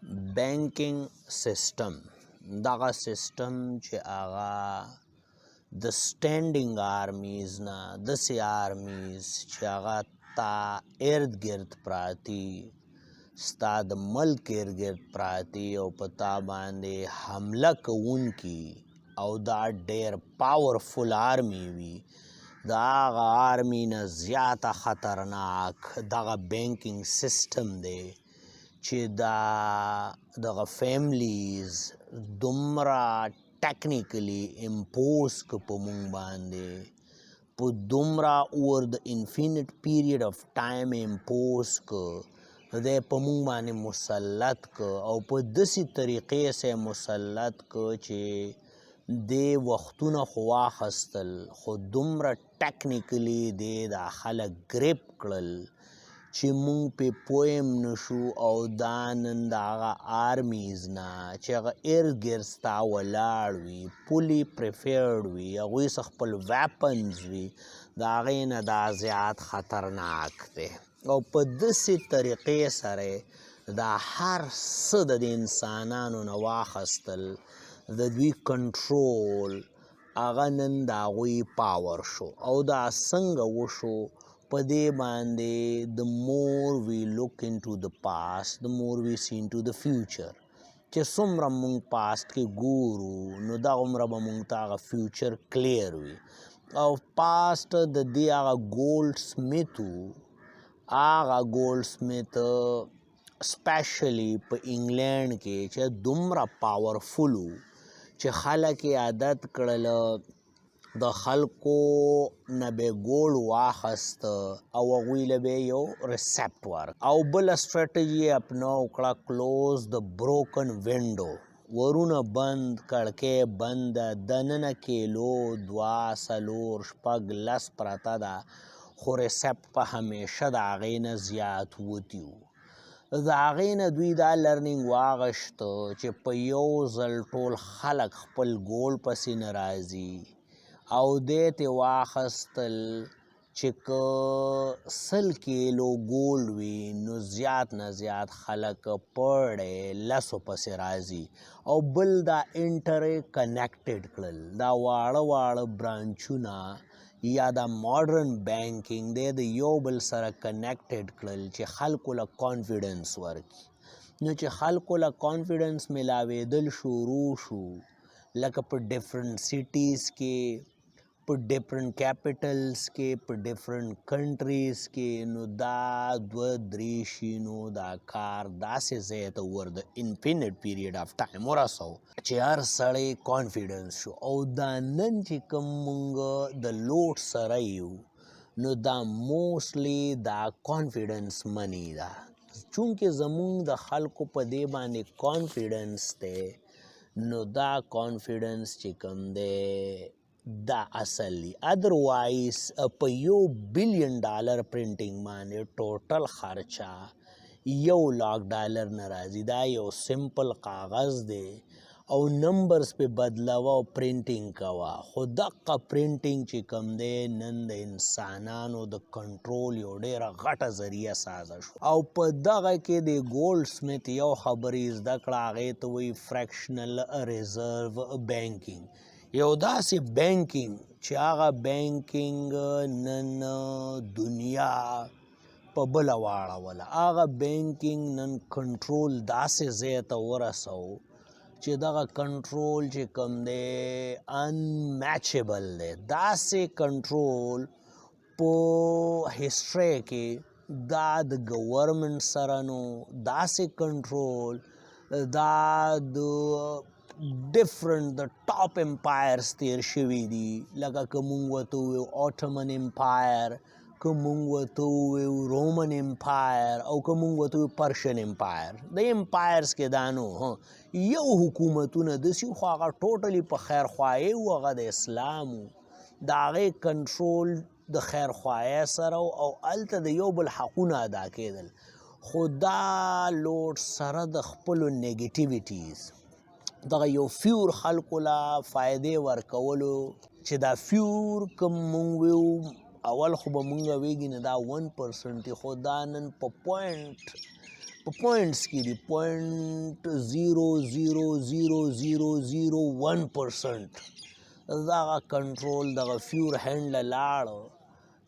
بینکینګ سیستم دغه سیستم چې هغه د سټینډینګ آرمیز نه داسې آرمیز چې هغه تا ارد ګرد پراتی ستا د ملک ارد ګرد پراتی او په تا باندې حمله کوونکي او دا ډېر پاورفل آرمی وي د هغه آرمی نه زیاته خطرناک دغه بینکینګ سیستم دی چې دغه فیملیز دومره ټیکنیکلی امپوز که په مونږ باندې په دومره اوور د انفینټ پیریډ اف ټایم امپوز که دی په مونږ باندې مسلط که او په داسې طریقې سه مسلط که چې دې وختونه خو واخیستل خو دومره ټیکنیکلی دی دا خلک ګریپ کړل چې مونږ پې پوه هم نشو او دا نن د هغه آرمیز نه چې هغه ارد ګرد ستا ولاړ وي پولي پریفیرډ وي هغوی څخه خپل ویپنز وي د هغې نه دا زیات خطرناک دی او په داسې طریقې سره دا هر څه د انسانانو نه واخیستل د دوی کنټرول هغه نن د هغوی پاور شو او دا څنګه وشو په دې باندې the more we look into the past the more we see into the future چې څومره مونږ پاست کې ګورو نو دغومره به مونږ ته هغه فیوچر کلیر وي او پاست د دې هغه ګولډ سمیت و هغه ګولډ سمیت سپیشلی په انګلینډ کې چې دومره پاورفل و چې خلک یې عادت کړله د خلکو نه به ګولډ واخیسته او هغوی له به یو ریسپټ ورک او بله سټرټجي یې اپنو کړه کلوز د بروکن وینډو ورونه بند کړکۍ بنده دننه کیلو 2 4 5 10 پرته ده خو ریسپټ په همیشه د هغې نه زیات وتی و د هغې نه دوی دا لرنینګ واغشته چې په یو ځل ټول خلک خپل ګول پسې نه راځي او دې تې واخیستل چې که 100 کیلو ګولډ وي نو زیات نه زیات خلک پر ډے 10 پسې راځي او بل دا انټر کنیکټډ کړل دا واړه واړه برانچونه یا دا ماډرن بینکینګ دی د یو بل سره کنیکټډ کړل چې خلکو له کانفیډنس ورکړي نو چې خلکو له کانفیډنس میلاوېدل شروع شو لکه په ډفرنټ سیټیز کې په ډفرنټ کیپیټلز کې په ډفرنټ کنټریز کې نو دا 2-3 شینو دا کار داسې ځای ته ور د انفینټ پیریډ اف ټایم ورسو چې هر سړی کانفیډنس شو او دا نن چې کوم مونږ د لوډ سره یو نو دا موسټلی دا کانفیډنس منی ده چونکې زمونږ د خلکو په دې باندې کانفیډنس دی نو دا کانفیډنس چې کوم دی دا اصل دی ادروایز په $1 بلین پرنټینګ باندې ټوټل خرچه $1 نه راځي دا یو سمپل کاغذ دی او نمبرز په بدلوه او پرنټینګ کوه خو دقه پرنټینګ چې کوم دی نن د انسانانو د کنټرول یو ډېره غټه ذریعه سازه شو او په دغه کې د ګولډ سمیت یو خبرې زده کړه هغې ته وایي فریکشنل ریزرو بینکینګ یو داسې بینکینګ چې هغه بینکینګ نن دنیا په بله واړوله هغه بینکینګ نن کنټرول داسې ځای ته ورسو چې دغه کنټرول چې کوم دی انمیچبل دی داسې کنټرول په هسټرۍ کې دا د ګورنمنټ سره نو داسې کنټرول دا د ډفرنټ د ټاپ امپایرز تیر شوي دي لکه که مونږ ورته ووایو اوټمن امپایر که مونږ ورته ووایو رومن امپایر او که مونږ ورته ووایو پرشن امپایر د امپایرز کې دا نو یو حکومتونه داسې خو هغه ټوټلي په خیرخواهۍ و هغه د اسلام و د هغې کنټرول د خیرخواهۍ سره او هلته د یو بل حقونه ادا کېدل خو دا لوډ سره د خپلو نیګیټیویټیز دغه یو فیور خلکو له فایدې ورکولو چې دا فیور کوم مونږ ویو اول خو به مونږ ویږي نه دا 1% خو دا نن په پوینټ په پوینټس کې دي 0.00001% دغه کنټرول دغه فیور هینډ لاړ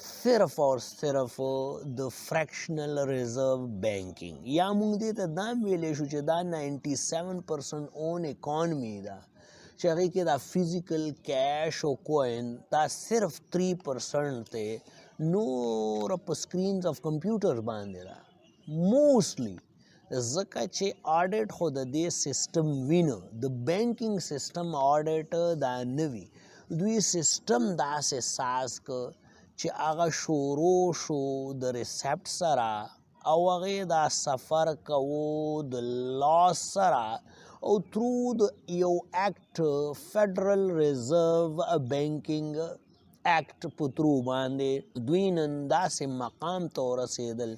صرف اور صرف د فریکشنل ریزرو بینکنګ یا موږ دې ته دا ویلی شو چې دا 97% اون اکانومي ده چې هغې کې دا فزیکل کیش او کوین دا صرف 3% دی نور په سکرینز اف کمپیوټر باندې ده موسټلی ځکه چې آډیټ خو د دې سیسټم وینه د بینکینګ سیسټم آډیټ دا نه وي دوی سیسټم داسې ساز که چې هغه شروع شو د ریسپټ سره او هغې دا سفر کوو د لاس سره او ترو د یو اکټ فیډرل ریزرو بینکینګ اکټ په ترو باندې دوی نن داسې مقام ته ورسېدل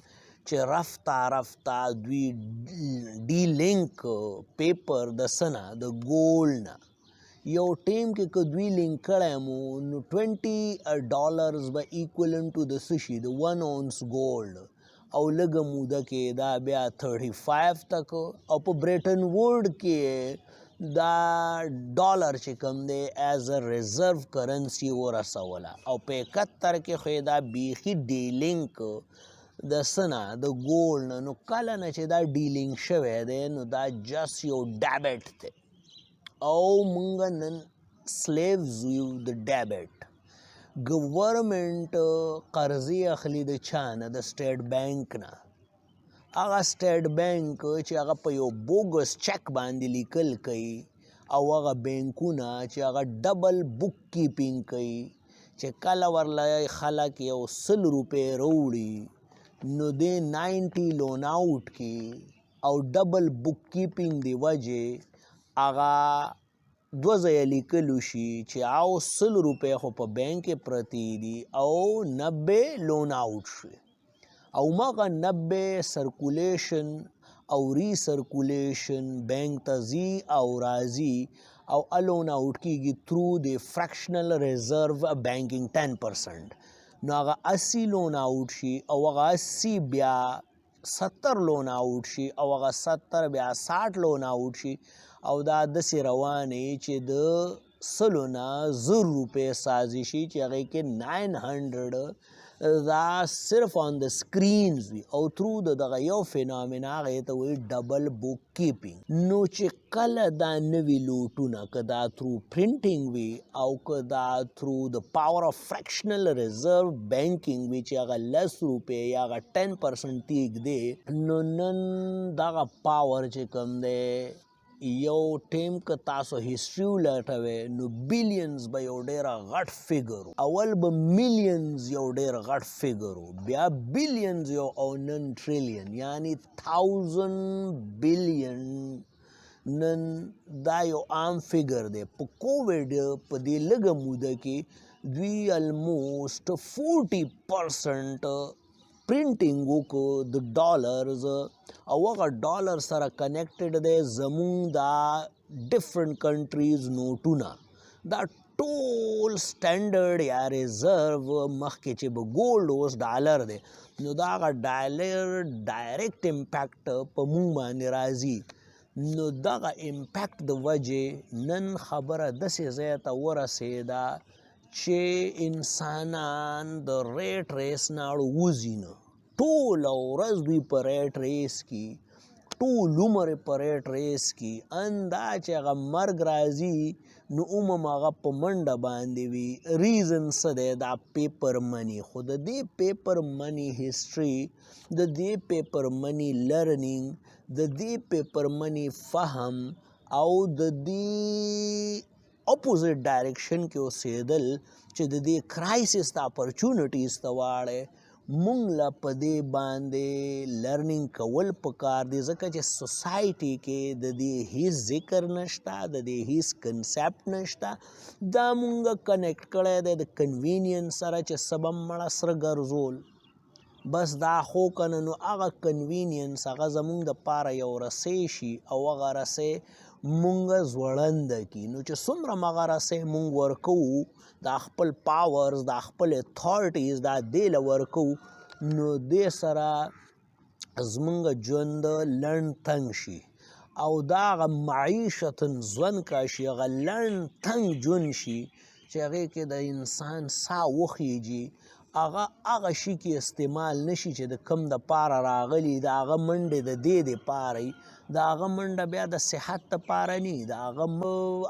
چې رفته دوی ډي لینک پیپر د څه نه د ګولډ نه یو ټیم کې که دوی لینک کړی مو نو $20 به ایکولنټ ټو د څه شي د 1 اونس ګولډ او لږه موده کې دا بیا 35 تک او په بریټن ووډ کې دا ډالر چې کوم دی ایز ا ریزرو کرنسي ورسوله او په 71 کې خو دا بیخي ډیلینک د څه نه د ګولډ نه نو کله نه چې دا ډیلینک شوی دی نو دا جست یو ډیبټ دی او مونږ نن سلیوز یو د ډیبټ گورنمنٹ قرضې اخلي د چا نه د سټیټ بینک نه هغه سټیټ بینک چې هغه په یو بوګس چک باندې لیکل کوي او هغه بینکونه چې هغه ډبل بک کیپینګ کوي چې کله ورله خلک یو 100 روپۍ راوړي نو دې 90 لون آوټ کی او ډبل بک کیپینګ دی وجې هغه دوه ځایه لیکلو شي چې او 100 روپۍ خو په بینک کې پرتې دي او 90 لون آوټ شي او مغه 90 سرکولیشن او ری سرکولیشن بینک ته ځي او راځي او لون آوټ کیږي تھرو د فریکشنل ریزرو بینکینګ 10% نو هغه 80 لون آوټ شي او هغه 80 بیا 70 لون آوټ شي او هغه 70 بیا 60 لون آوټ شي او دا داسې روانې چې د 100 نه 0 روپۍ سازي شي چې هغې کې 900 دا صرف آن د سکرینز وي او ترو د دغه یو فینامنا هغې ته وایي ډبل بک کیپینګ نو چې کله دا نوي لوټونه که دا ترو پرنټینګ وي او که دا ترو د پاور آف فریکشنل ریزرو بینکینګ وي چې هغه 10 روپۍ یا هغه 10% تیږ دی نو نن دغه پاور چې کوم دی یو ټیم که تاسو هیسټري ولټوئ نو بلیونز به یو ډېره غټ فیګر اول به میلیونز یو ډېر غټ فیګر بیا بلیونز یو او نن ټریلیون یعنی 1000 بلیون نن دا یو عام فیګر دی په کووډ په دې لږه موده کې دوی الموسټ 40% پرنټینګ وکړو د ډالرز او هغه ډالر سره کنیکټډ دی زمونږ دا ډفرنٹ کنټریز نوټونه دا ټول سټینډرډ یا ریزرو مخکې چې به ګولډ اوس ډالر دی نو دا هغه ډالر ډایرکټ امپیکټ په مونږ باندې راځي نو دغه امپیکټ د وجې نن خبره داسې ځای ته ورسېده چې انسانان د ریټ ریس نه وځي نه ټوله ورځ دوی په ریټ ریس کې ټول عمر په ریټ ریس کې اندا چې هغه مرګ راځي نو عموم هغه په منډه باندې وي ریزن څه دی دا پیپر منی خو د دې پیپر منی هسټري د دې پیپر منی لرنینګ د دې پیپر منی فهم او د دې اپوزیټ ډایرکشن کې اوسېدل چې د دې کرایسس ته اپرچونټیز ته واړی مونږ له په دې باندې لرنینګ کول پکار دی ځکه چې سوسایټي کې د دې هیڅ ذکر نشته د دې هیڅ کنسپټ نشته دا مونږ کنیکټ کړی دی د کنوینینس سره چې سبا مړه سره ګرځول بس دا خو کنه نو هغه کنوینینس هغه زمونږ دپاره یو رسۍ شي او هغه رسۍ مونږ زوړنده کي نو چې څومره مغه رسۍ مونږ ورکوو دا خپل پاورز دا خپل اتھارټیز دا دې له ورکوو نو دې سره زمونږ ژوند لنډ تنګ شي او دا هغه معیشتن ژوند کا شي، هغه لنډ تنګ ژوند شي چې هغې کې د انسان ساه وخیږي، هغه شي کې استعمال نشي چې د کم دپاره راغلي، د هغه منډې د دې دپاره وي، د هغه منډه بیا د صحت دپاره نه وي، د هغه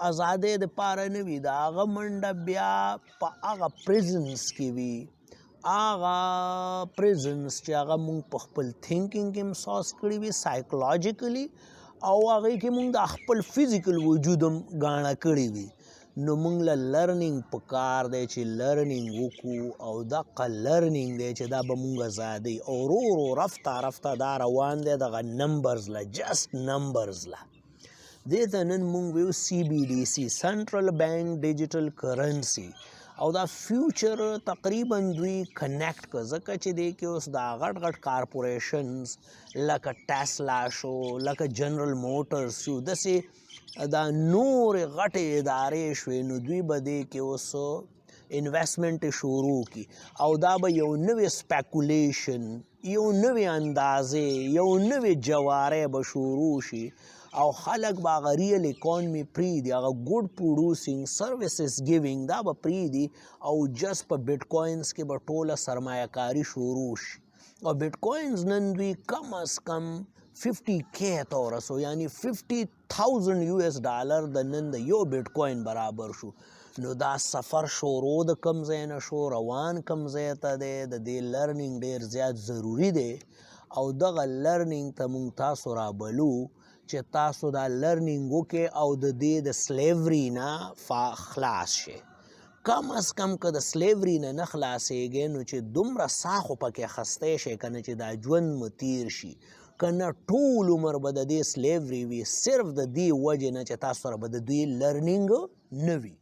ازادۍ دپاره نه وي، د هغه منډه بیا په هغه پریزنس کې وي، هغه پریزنس چې هغه مونږ په خپل تھینکینګ کې محسوس کړي وي سایکولوژیکلی، او هغې کې مونږ د خپل فزیکل وجود هم ګاڼه کړي وي. نو مونږ له لرنینګ پکار دی چې لرنینګ وکړو، او دغه لرنینګ دی چې دا به مونږ ازادوي، او ورو ورو رفته رفته دا روان دی دغه نمبرز له، جسټ نمبرز له. دې ته نن مونږ ویو CBDC، سنټرل بینک ډیجیټل کرنسي، او دا فیوچر تقریبا دوی کنیکټ کړه، ځکه چې دې کې اوس دا غټ غټ کارپوریشنز لکه ټیسلا شو، لکه جنرل موټرز شو، داسې دا نورې غټې ادارې شوې، نو دوی به دې کې اوس انویسټمنټ شروع کړي، او دا به یو نوې سپیکولیشن، یو نوې اندازې، یو نوې جوارۍ به شروع شي، او خلک به هغه ریل اکانومي پرېږدي، هغه ګوډ پروډوسینګ سروسز ګیوینګ دا به پرېږدي، او جست په بیټ کوینز کې به ټوله سرمایه کاري شروع شي. او بیټ کوینز نن دوی کم از کم 50K ته ورسو، یعنی $50,000 د نن د یو بیټ کوین برابر شو. نو دا سفر شروع د کم ځای نه شو، روان کم ځای ته دی، د دې لرنینګ ډېر زیات ضروري دی، او دغه لرنینګ ته مونږ تاسو رابلو چې تاسو دا لرنینګ وکړئ او د دې د سلیوري نه خلاص شئ. کم از کم که د سلیوري نه خلاصېږئ، نو چې دومره ساه خو پکې اخیستی شئ که نه چې دا ژوند مو تیر شي، که نه ټول عمر به د دې سلیوري وي، صرف د دې وجې نه چې تاسو سره به د دوی لرنینګ نه وي.